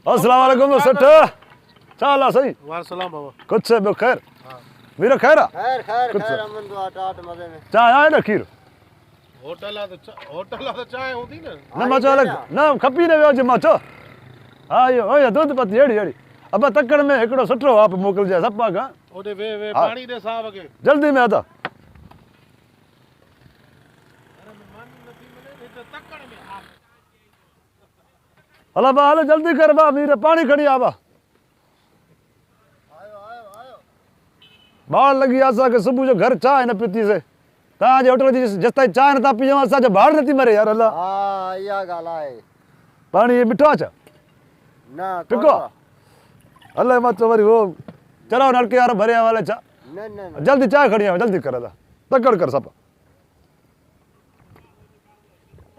अस्सलाम वालेकुम सेठ चाल सही वाह सलाम बाबा कुछ है खैर वीर खैर खैर खैर खैर अमन दुआ टाट मजे में चाय आए ना खीर होटल आ चाय होती ना ना मचो अलग ना खपी ने वेज मचो हां यो दूध पत्ती एड़ी एड़ी अब तकड़ में एकड़ो सुठो आप मोकल जा सपा का ओडे वे पानी दे साहब के जल्दी में आता हला बा हले जल्दी कर बा वीर पानी खड़ी आवा बाढ़ लगी आसा के सुबह जो घर चाय न पीती से तां जे होटल जिस ताई चाय न ता पी असा जो बाढ़ नथी मरे यार अल्लाह हां या गाल आए पानी ये मिठो छ ना पिको अल्लाह मत वरी वो चलो नलके यार भरे वाले छ न जल्दी चाय खड़ी आ जल्दी कर दा तकड़ कर सब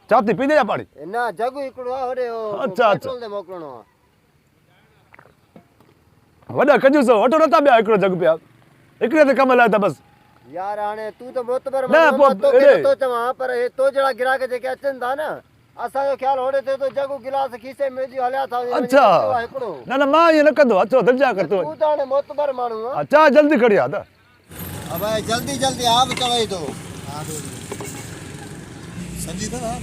चाती पीने जा पानी ना जगू इकड़ो होरे ओ अच्छा अच्छा पेट्रोल दे मोकलणो वडा कजू सो ऑटो नता बया एकड़ो जग पिया एकड़े ते कम लाए था बस यार आने तू तो मोतबर ना तो तो चवा पर हे तो जड़ा गिराके जेके अचन था ना असा जो ख्याल होड़े थे तो जगू गिलास खीसे में जी हल्या था अच्छा ना ना मां ये न कंदो अचो दिलजा कर तो तू तो आने मोतबर मानू अच्छा जल्दी खड़ी आ दा अब जल्दी जल्दी आप चवाई दो संजी था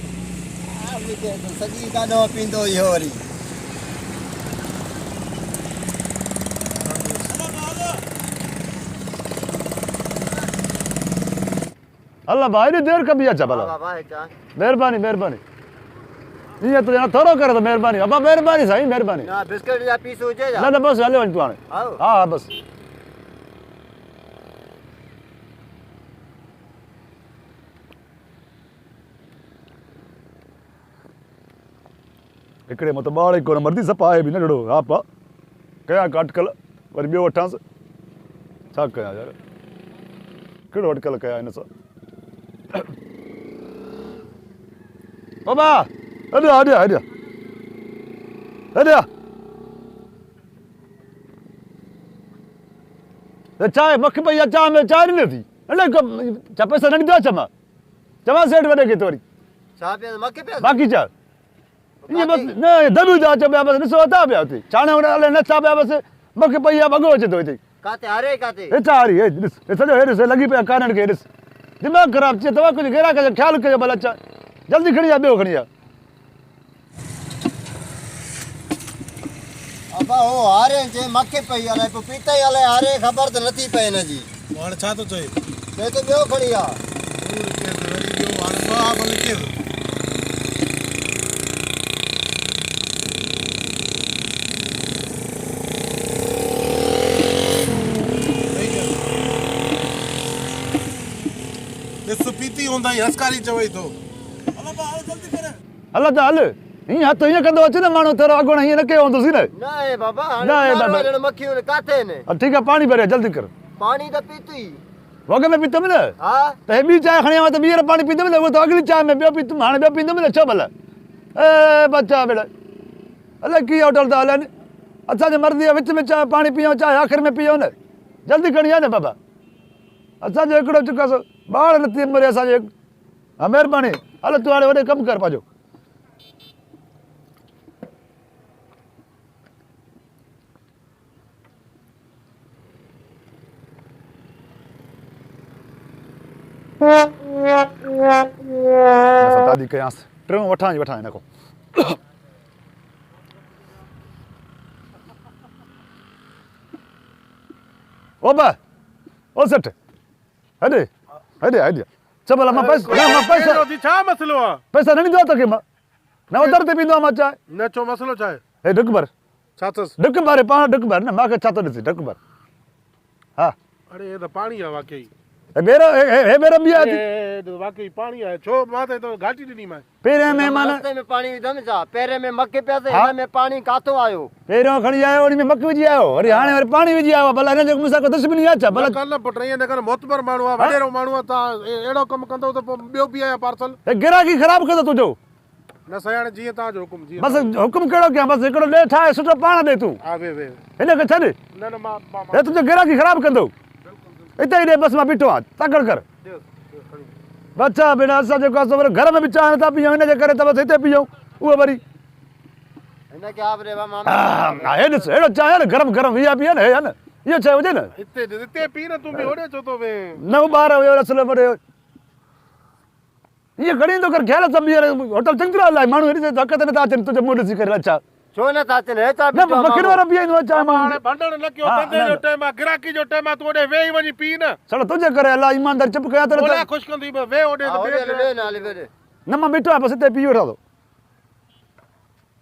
आप के तो सजी का नो पिंदो यो वरी अल्लाह भाई ने देर कभी अच्छा भला बाबा है क्या मेहरबानी मेहरबानी ये तो जना थोरो करे तो मेहरबानी अबा मेहरबानी सही मेहरबानी ना बिस्किट या पीस हो जाए ना ना बस हले वन तू आने आओ हां बस इकड़े मत बाळे को मर्दी सपा है भी न डड़ो आप कया काटकल वर बियो वठास छा कया यार केड़ो अटकल कया इन सा बाबा अरे अरे अरे अरे चाय मख भैया चाय में चाय नहीं थी अरे चा पैसा नहीं दो चमा चमा सेठ वडे के तोरी चा पे मक्के पे बाकी चा ये बस न दबी जा चबा बस न सोता बया थी चाणे उड़े न चा बया बस मख भैया भगो चे तो थी काते हारे काते ए चारी ए सजो हेरिस लगी पे कारण के हेरिस दिमाग खराब चे तवा कुछ गेरा के ख्याल के भला चा जल्दी खड़ी आ बेओ खड़ी आ अबा हो हारे जे मक्के पई आले पपीता ही आले हारे खबर तो नथी पे न जी हाणे छा तो चए ते तो बेओ खड़ी आ दूर के वरी जो हाणे बा बल के सुपीती होंदा हसकारी चवई तो अल्लाह बा जल्दी करे अल्लाह त हल ही हथ ही कंदो अच न मानो तेरो अगुण ही न के होंदो सी न ना ए बाबा ना ए बाबा। जण मक्खियों ने काते ने ठीक है पानी भरे जल्दी कर पानी तो पीती वग में पीतम न हां त हे बी चाय खणी आवा त बीर पानी पीतम न वो तो अगली चाय में बियो पीतम हाने बियो पीतम न छो भला ए बच्चा बेड़ा अल्लाह की होटल त हलन अच्छा जे मर्दी विच में चाय पानी पियो चाय आखिर में पियो न जल्दी खणी आ न बाबा अच्छा जे एकड़ो चुका सो बाढ़ नथी मरे असा जे हां मेहरबानी हल तू हाणे वडे कम कर पाजो दादी कयांस ट्रेन वठां हिन को ओ बा ओ सेठ हेडे हेडे हेडे चबला मां पैसा छा मसलो आ पैसा नहीं दो तके मां न उधर ते पिंदो मां चाय न छो मसलो छा आहे ए डक भर छा अथसि डक भरे पाण डक भर न मां के छा तो ॾिसी डक भर हां अरे ये तो पानी आहे वाकई ए मेरा बिया थी ए वाकई पानी आहे छो मां तो घाटी ॾिनी मैं पेरे में माना रास्ते में पानी विधम जा पेरे में मक्के पे से हाँ? हिन में पानी काथो आयो पेरो खणी आयो उनी में मक्की विझी आयो अरे हाणे वरी पानी विझी आयो भला हिन जो मुसा को दुश्मनी आ छा भला कल पुट ये नगर मोतबर माण्हू आहे वॾेरो माण्हू आहे तव्हां अहिड़ो कमु कंदव त पोइ ॿियो बि आया पार्सल ए गिराकी ख़राब कंदो तुंहिंजो न सयाणे जीअं तव्हांजो हुकुम जीअं बस हुकुम कहिड़ो कयां बस हिकिड़ो ॾे ठाहे सुठो पाण ॾे तूं हा वे हिन खे छॾ न न मां हे तुंहिंजो गिराकी ख़राब कंदो हिते ई ॾे बस मां बीठो आहियां तकड़ कर बच्चा भेण असां जेको आहे सो घर में बि चांहि नथा पियूं हिन जे करे त बसि हिते पियूं उहो वरी हिन खे आप रे मामा हे ॾिस अहिड़ो चांहि आहे न गरम गरम इहा बि आहे न हे आहे न इहो शइ हुजे न हिते पी न तूं बि होॾे छो थो वे न ॿार हुयो रसलो वॾे इहे घणी थो कर ख़्याल सां होटल चङी तरह हलाए माण्हू हेॾी हक़ ते नथा अचनि तुंहिंजो मुंहुं ॾिसी करे अच्छा छो नथा अचनि हे था न मखिन वारा पीआईंदो आहे चांहि मां हाणे भंडण न कयो धंधे जो टाइम आहे गिराकी जो टाइम आहे तूं होॾे वेही वञी पी न छड़ो तुंहिंजे करे अलाह ईमानदारी चुप कयां त बोला ख़ुशि कंदी वे होॾे त वे नाले वे न मां बीठो आहे बसि हिते पी वेठा थो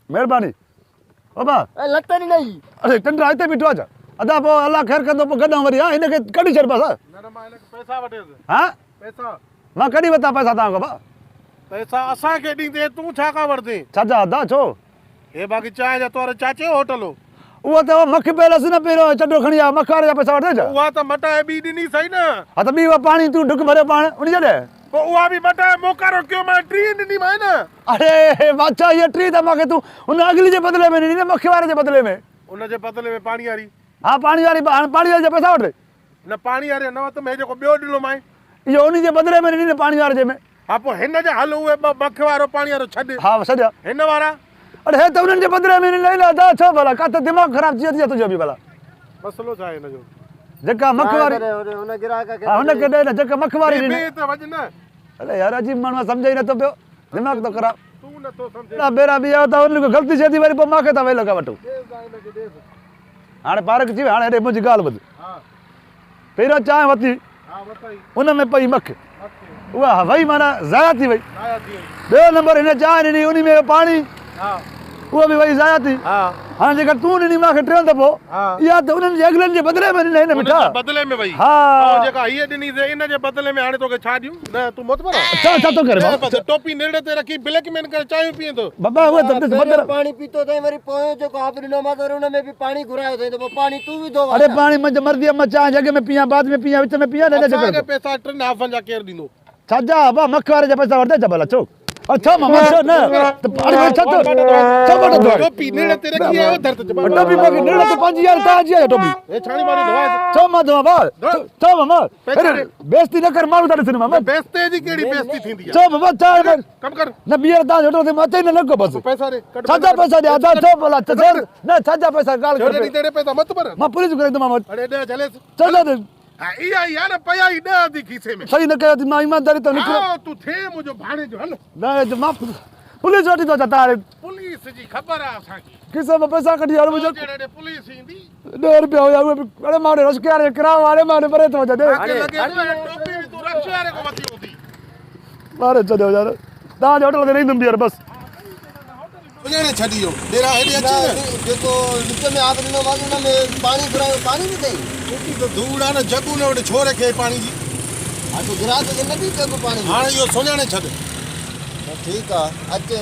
महिरबानी बाबा ए लटनी नहीं अरे टंडरा हिते बीठो आहे छा अदा पोइ अलाह ख़ैर कंदो पोइ गॾां वरी हा हिनखे कढी छॾ बसि न न मां हिनखे पैसा वठेसि हा पैसा मां कढी वरिता पैसा तव्हां खां भाउ पैसा असांखे ॾींदे तूं छा खां वठदे छाजा अदा छो हे बाक़ी चांहि जा तोर चाचे जो होटल हो उहो त मख पियलसि न पहिरियों चटो खणी आ मख वारे जा पैसा वठे छा उहा त मटाए ॿी ॾिनी सही न हा त ॿी उहा पाणी तूं ढुक भरियो पाण उन जॾहिं पोइ उहा बि मटाए मोकारो कयो मां टी ॾिनी मां न अरे बादशाह इहा टी त मूंखे तूं उन अगली जे बदिले में ॾिनी न मख वारे जे बदिले में उन जे बदिले में पाणी वारी हा पाणी वारी हाणे पाणी वारे जा पैसा वठे न पाणी वारे न वरितमि हे जेको ॿियो ॾिनो मां इहो उन जे बदिले में ॾिनी न पाणी वारे जे में हा पोइ हिन जे हल उहे ॿ मख वारो पाणी वारो छॾ हा छॾिया हिन वारा अरे हे त उन्हनि जे बदिले में ॾिनी अदा छो भला काथे दिमाग़ ख़राबु थी वियो तुंहिंजो बि भला मसलो छा आहे हिनजो जेका मख वारी हुन गिराक खे हा हुनखे ॾे न जेका मख वारी ॾिनी ॿिए त वञ न अरे यार अजीब माण्हू आहे सम्झ ई नथो पियो दिमाग़ थो ख़राबु तूं नथो सम्झे न बेरा बि आयो त उन ग़लती थिए थी वरी पोइ मूंखे त वेही लॻा वठो हाणे पार्क अची वियो हाणे हेॾे मुंहिंजी ॻाल्हि ॿुध हा पहिरियों चांहि वरिती हा वरितई उन में पई मख उहा वई माना ज़ाया थी वई आया थी वई ॿियो नंबर हिन चांहि ॾिनी उन में पाणी हा उहा बि वई ज़ाया थी हा हाणे जेका तूं ॾिनी मूंखे टियों दफ़ो हा इहा त उन्हनि जे अॻिलनि जे बदिले में ॾिनई न उन मिठा जे बदिले में वई हा ऐं जेका हीअ ॾिनी से इन जे बदिले में हाणे तोखे छा ॾियूं न तूं मोतबर छा छा थो करे बाबा टोपी नेड़े ते रखी ब्लैकमेन करे चांहि पीए थो बाबा उहे त ॾिस बदिले पानी पीतो अथई वरी पोइ जेको आप ॾिनो मां त हुन में बि पाणी घुरायो अथई त पोइ पाणी तूं विधो अरे पाणी मुंहिंजी मर्ज़ी आहे मां चांहि जॻह में पीआं बाद में पीआं विच में पीआं न असांखे पैसा टिनि हाफ़नि जा केरु ॾींदो छाजा बाबा मख वारे जा पैसा वठे छा भला छो अच्छा मामा छो न त अरे छा छो छो वठंदो आहे टोपी नेड़े ते रखी आहे दर्द जमा टोपी मूंखे नेड़े ते पंहिंजी यार तव्हांजी आहे टोपी हे छाणी वारी दवा छो मां दवा बाबा छो मामा अरे बेइज्जती न कर माण्हू था ॾिसनि मामा बेइज्जती जी कहिड़ी बेइज्जती थींदी आहे छो बाबा चांहि कम कर न ॿीहर तव्हां होटल ते मां अचे न लॻो बसि पैसा ॾे कट छाजा पैसा ॾियां था छो भला न छाजा पैसा ॻाल्हि छोड़े कर नी तेरे पैसा मत भर मां पुलिस कराईंदोमांव अरे ॾे चले चलो त हा इहा ई आहे न पया ई ॾह दी खीसे में सही न कयो थी मां ईमानदारी तो निकिरो हा तूं थे मुंहिंजो भाणे जो हल न मां पुलिस वठी थो अचां तव्हां पुलिस जी ख़बर आहे असांखे किसे में पैसा कढी हाणे मुंहिंजो जॾहिं पुलिस ईंदी 10 रुपया हुया उहे बि अरे मां रस के किरायो वारे मां परे थो वञा आगे लगे टोपी भी तू रक्शे वाले को मती होती मारे छॾियो यार तव्हांजे होटल ते रहंदुमि ॿीहर बसि सुञाणे छॾियो डेरा हेॾे अची जेको विच में आप ॾिनो मां हुन में पाणी घुरायो पाणी बि अथई न त धूड़ आहे न जगू न वटि छो रखे पाणी जी हा तूं गिराक खे न ॾी सघो पाणी हाणे इहो सुञाणे छॾ ठीकु आहे अचे